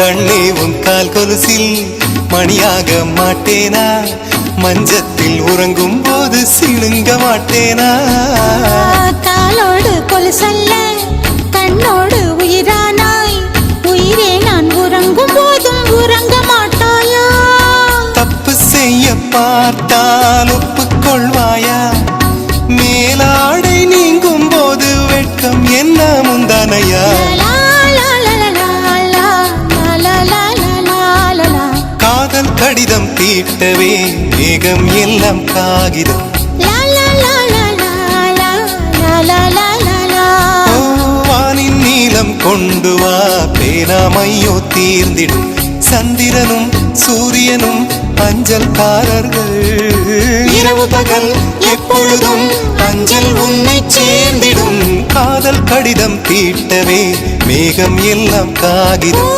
கண்ணே உன் கால் கொலுசில் மணியாக மாட்டேனா, மஞ்சத்தில் உறங்கும் போது சிணுங்க மாட்டேனா. காலோடு கொலுசல்ல கண்ணோடு உயிரானாய், உயிரே நான் உறங்கும் போதும் உறங்க மாட்டாயா. தப்பு செய்ய பார்த்தால் ஒப்புக்கொள்வாயா, மேலாடை நீங்கும் போது வெட்கம் என்ன முந்தானையா. காதல் கடிதம் தீட்டவே மேகம் எல்லாம் காகிதம், வானின் நீலம் கொண்டு வா பேனாமையோ தீர்ந்திடும். சந்திரனும் சூரியனும் அஞ்சல்காரர்கள், இரவு பகல் எப்பொழுதும் அஞ்சல் உன்னை சேர்ந்திடும். காதல் கடிதம் தீட்டவே மேகம் எல்லாம் காகிதம்.